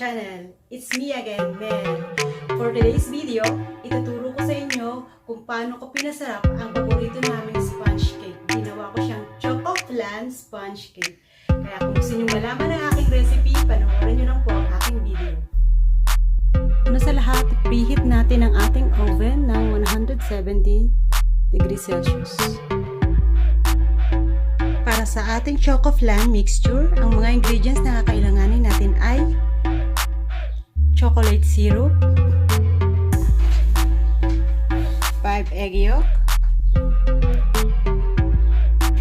channel. It's me again, Mel. For today's video, ituturo ko sa inyo kung paano ko pinasarap ang paborito naming sponge cake. Ginawa ko siyang Choco Flan sponge cake. Kaya kung gusto nyo malaman ang aking recipe, panoorin nyo lang po ang aking video. Una sa lahat, preheat natin ang ating oven ng 170 degrees Celsius. Para sa ating Choco Flan mixture, ang mga ingredients na kakailanganin natin ay chocolate syrup, 5 egg yolk,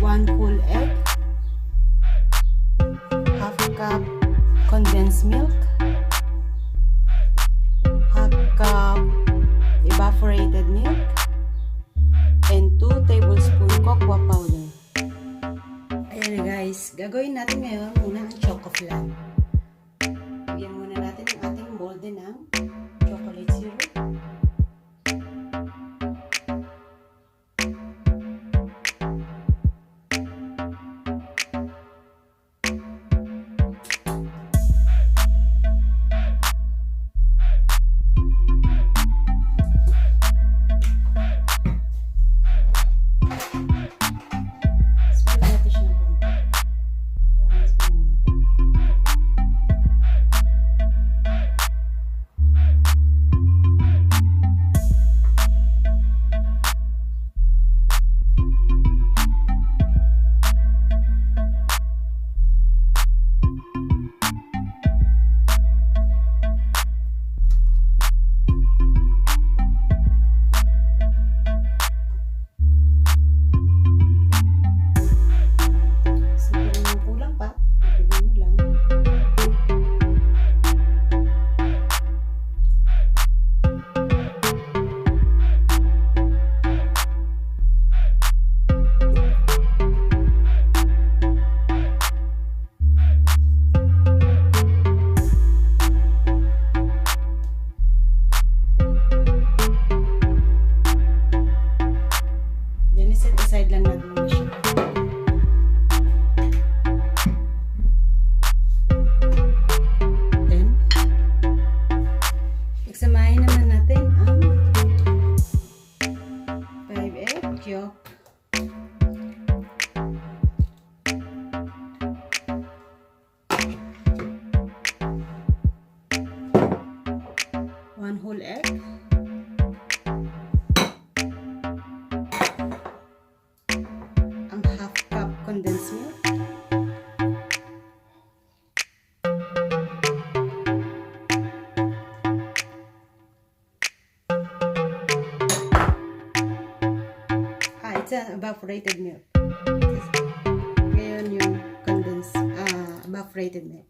1 whole egg, half cup condensed milk, half cup evaporated milk, and 2 tablespoons cocoa powder. Ayan na guys, gagawin natin ngayon muna ang Choco Flan. Bigyan muna natin ang ating molde ng chocolate syrup. Set aside lang natin na siya. Then, pagsamahin naman natin ang 5 egg yolk, 1 whole egg, ang half cup condensed milk, it's an evaporated milk. Ngayon yung condensed, evaporated milk.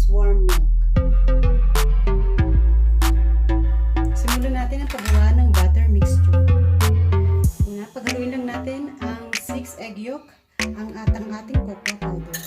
cups warm milk. Simulan natin ang paggawa ng butter mixture. Una, paghaluin lang natin ang 6 egg yolk, ang ating cocoa powder.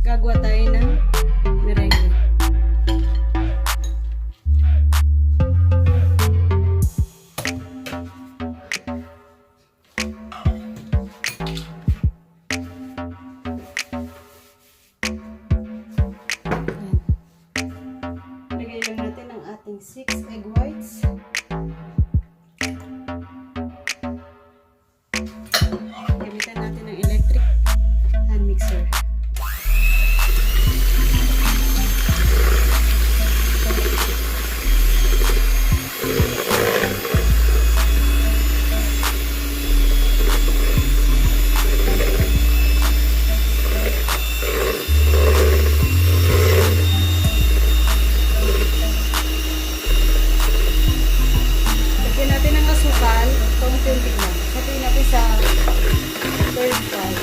Gagawa tayo ng merengue. Lagay lang natin ang ating 6 egg whites. Gamitan natin ng electric hand mixer. Lagyan natin ng asukal, konti lang. Sabihin natin sa third part.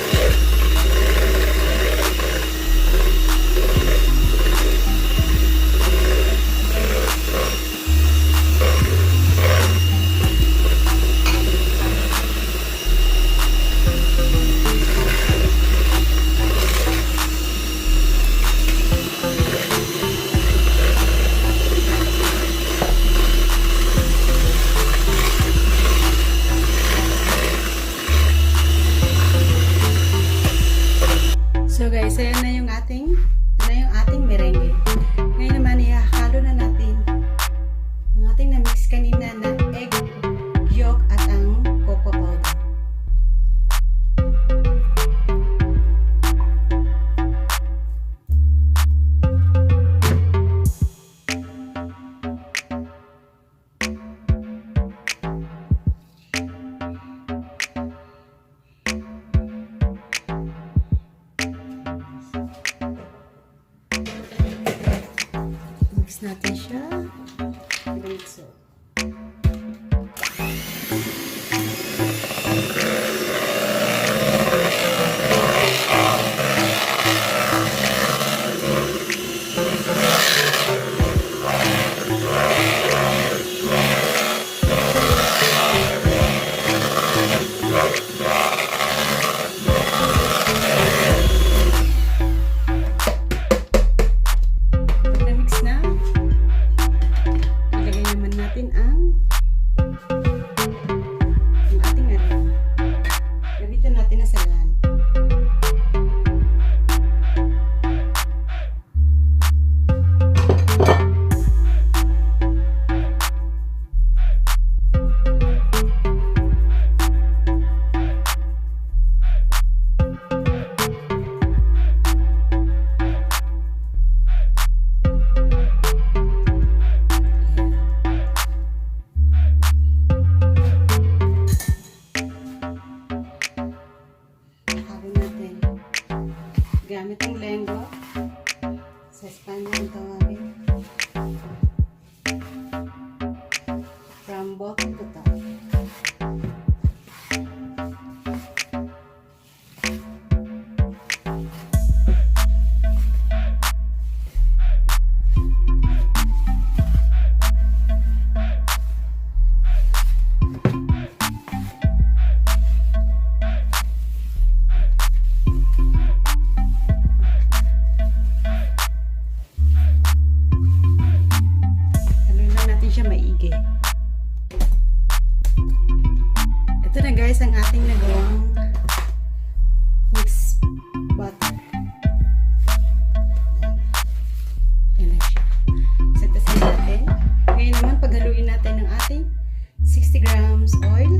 So guys, ayan na yung ating merengue. Ngayon naman ihahalo na natin ang ating na-mix kanina na egg yolk at ang cocoa powder. Mix natin siya. Ganito. Gamit ang lengua. Sa Espanya ang tawagin. From bottom to top. guys ang ating nagawang mixed butter. Yan na siya. Set-aside natin. Ngayon naman, paghaluin natin ng ating 60 grams oil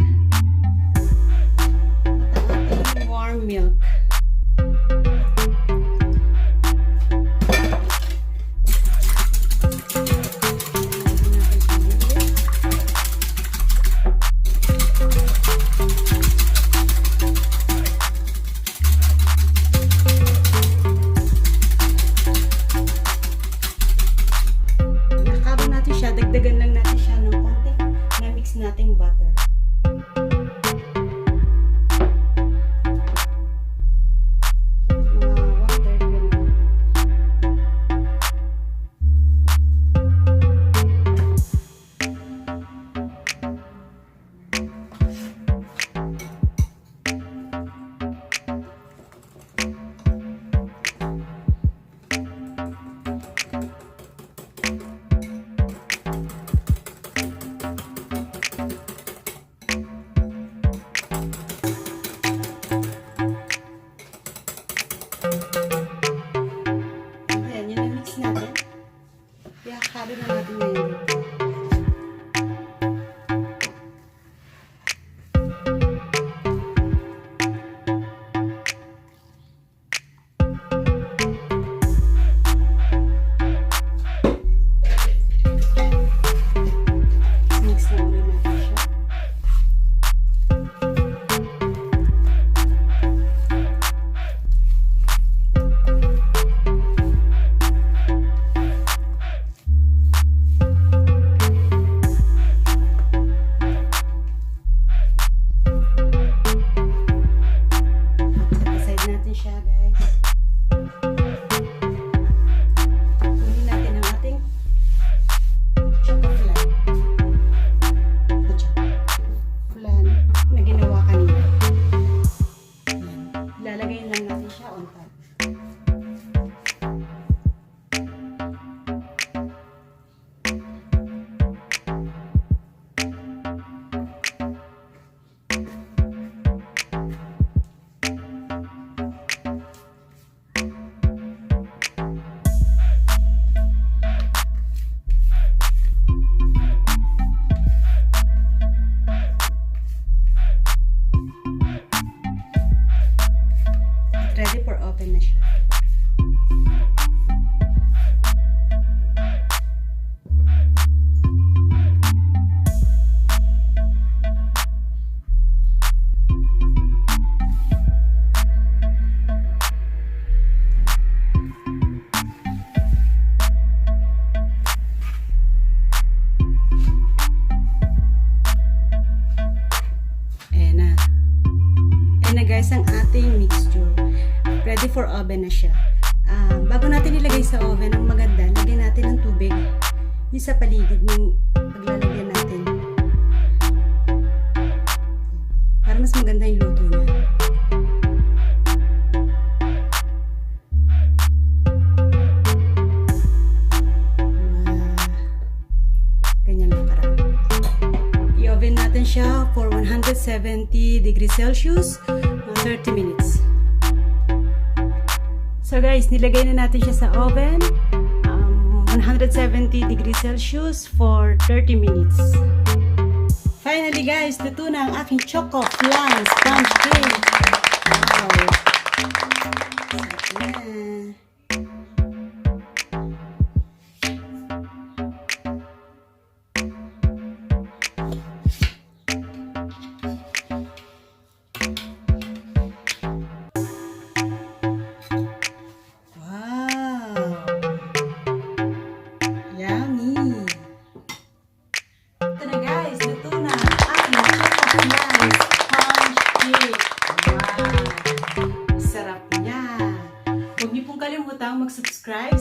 at ang ating warm milk. Dagdagan lang natin siya ng konti na mix nating butter. Mga 1/3 ganun. Halo na natin ngayon. Mix na ulit natin siya. Lalagay lang natin siya on top. Ready for oven na siya. Ayan na guys ang ating mixture. Ready for oven na siya. Bago natin ilagay sa oven, ang maganda, lagyan natin ng tubig yung sa paligid ng paglalagyan natin. Para mas maganda yung luto niya. Ganyan lang karami. I-oven natin siya for 170 degrees Celsius, 30 minutes. So guys, nilagay na natin siya sa oven, 170 degrees Celsius for 30 minutes. Finally guys, luto na ang aking Choco Flan sponge cake. Wow! Sarap na. Huwag niyo pong kalimutang mag-subscribe